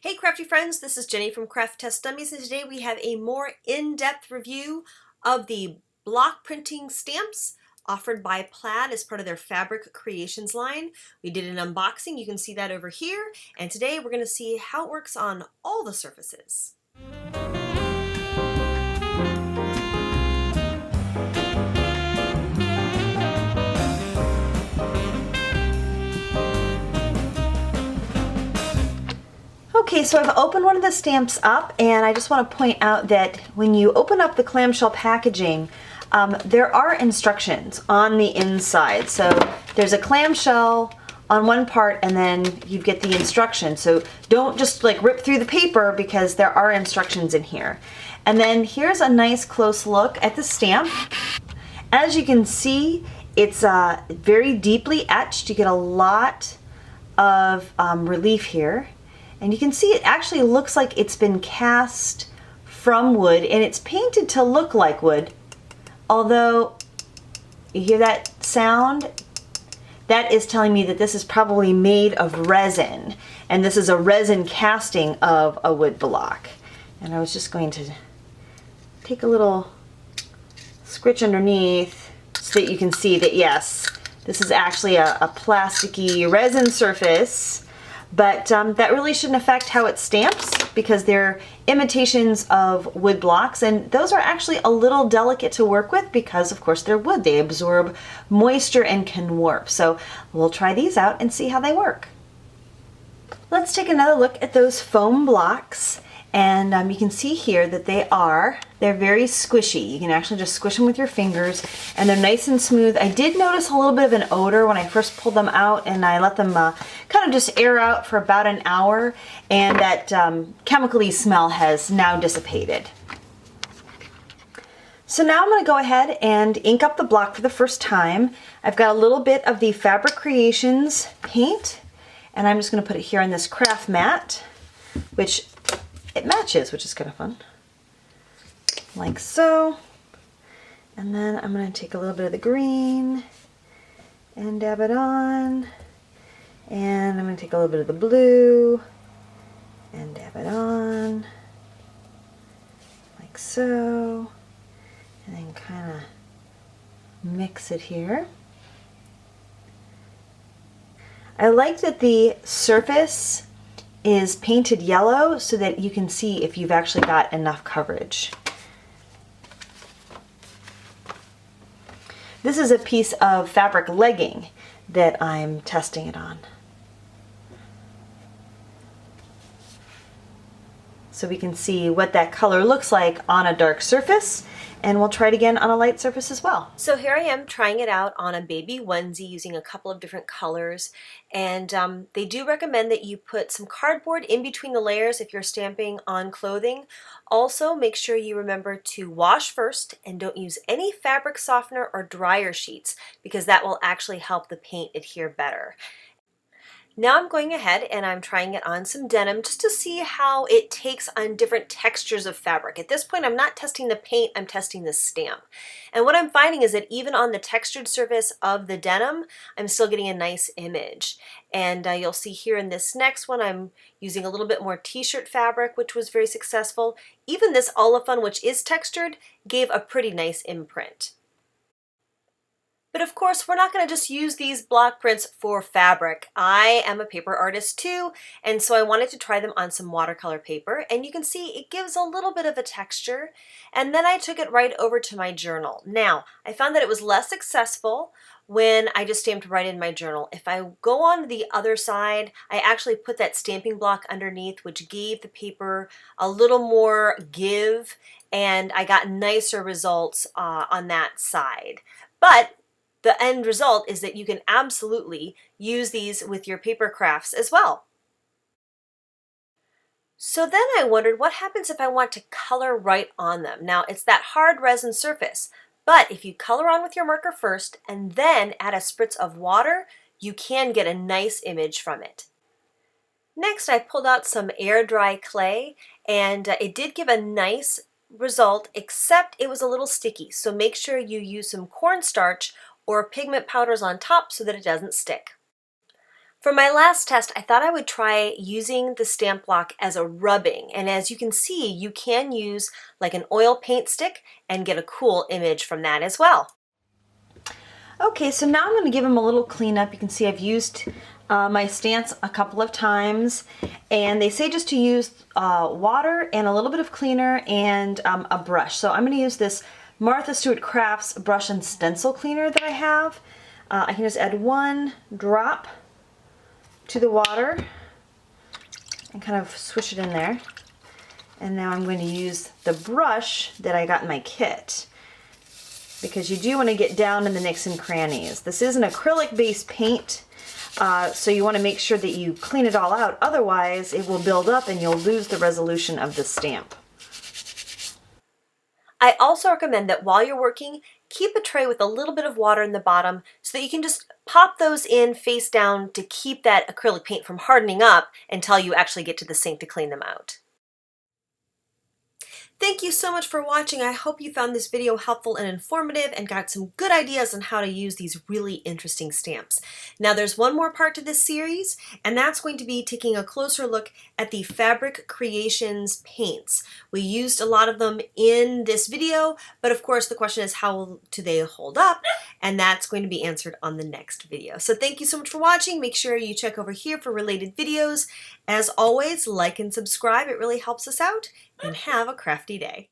Hey crafty friends, this is Jenny from CraftTestDummies, and today we have a more in-depth review of the block printing stamps offered by Plaid as part of their fabric creations line. We did an unboxing, you can see that over here, and today we're going to see how it works on all the surfaces. Okay, so I've opened one of the stamps up, and I just want to point out that when you open up the clamshell packaging, there are instructions on the inside. So there's a clamshell on one part, and then you get the instructions. So don't just like rip through the paper, because there are instructions in here. And then here's a nice close look at the stamp. As you can see, it's very deeply etched. You get a lot of relief here. And you can see it actually looks like it's been cast from wood, and it's painted to look like wood. Although, you hear that sound? That is telling me that this is probably made of resin, and this is a resin casting of a wood block. And I was just going to take a little scritch underneath so that you can see that yes, this is actually a plasticky resin surface. But that really shouldn't affect how it stamps, because they're imitations of wood blocks, and those are actually a little delicate to work with because of course they're wood. They absorb moisture and can warp. So we'll try these out and see how they work. Let's take another look at those foam blocks, and you can see here that they're very squishy. You can actually just squish them with your fingers, and they're nice and smooth. I did notice a little bit of an odor when I first pulled them out, and I let them kind of just air out for about an hour, and that chemically smell has now dissipated. So now I'm going to go ahead and ink up the block for the first time. I've got a little bit of the Fabric Creations paint, and I'm just going to put it here on this craft mat, which it matches, which is kind of fun. Like so. And then I'm going to take a little bit of the green and dab it on. And I'm going to take a little bit of the blue and dab it on. Like so. And then kind of mix it here. I like that the surface is painted yellow so that you can see if you've actually got enough coverage. This is a piece of fabric legging that I'm testing it on. So we can see what that color looks like on a dark surface, and we'll try it again on a light surface as well. So here I am trying it out on a baby onesie using a couple of different colors, and they do recommend that you put some cardboard in between the layers if you're stamping on clothing. Also, make sure you remember to wash first and don't use any fabric softener or dryer sheets, because that will actually help the paint adhere better. Now I'm going ahead and I'm trying it on some denim just to see how it takes on different textures of fabric. At this point, I'm not testing the paint, I'm testing the stamp. And what I'm finding is that even on the textured surface of the denim, I'm still getting a nice image. And you'll see here in this next one, I'm using a little bit more t-shirt fabric, which was very successful. Even this olefin, which is textured, gave a pretty nice imprint. But of course, we're not going to just use these block prints for fabric. I am a paper artist too, and so I wanted to try them on some watercolor paper, and you can see it gives a little bit of a texture, and then I took it right over to my journal. Now, I found that it was less successful when I just stamped right in my journal. If I go on the other side, I actually put that stamping block underneath, which gave the paper a little more give, and I got nicer results on that side. But the end result is that you can absolutely use these with your paper crafts as well. So then I wondered, what happens if I want to color right on them? Now, it's that hard resin surface, but if you color on with your marker first and then add a spritz of water, you can get a nice image from it. Next, I pulled out some air dry clay, and it did give a nice result, except it was a little sticky. So make sure you use some cornstarch or pigment powders on top so that it doesn't stick. For my last test, I thought I would try using the stamp block as a rubbing. And as you can see, you can use like an oil paint stick and get a cool image from that as well. Okay, so now I'm going to give them a little cleanup. You can see I've used my stamps a couple of times, and they say just to use water and a little bit of cleaner and a brush. So I'm going to use this Martha Stewart Crafts brush and stencil cleaner that I have. I can just add 1 drop to the water and kind of swish it in there. And now I'm going to use the brush that I got in my kit, because you do want to get down in the nicks and crannies. This is an acrylic based paint, so you want to make sure that you clean it all out, otherwise it will build up and you'll lose the resolution of the stamp. I also recommend that while you're working, keep a tray with a little bit of water in the bottom so that you can just pop those in face down to keep that acrylic paint from hardening up until you actually get to the sink to clean them out. Thank you so much for watching. I hope you found this video helpful and informative and got some good ideas on how to use these really interesting stamps. Now there's one more part to this series, and that's going to be taking a closer look at the Fabric Creations paints. We used a lot of them in this video, but of course the question is, how do they hold up? And that's going to be answered on the next video. So thank you so much for watching. Make sure you check over here for related videos. As always, like and subscribe. It really helps us out. And have a crafty day.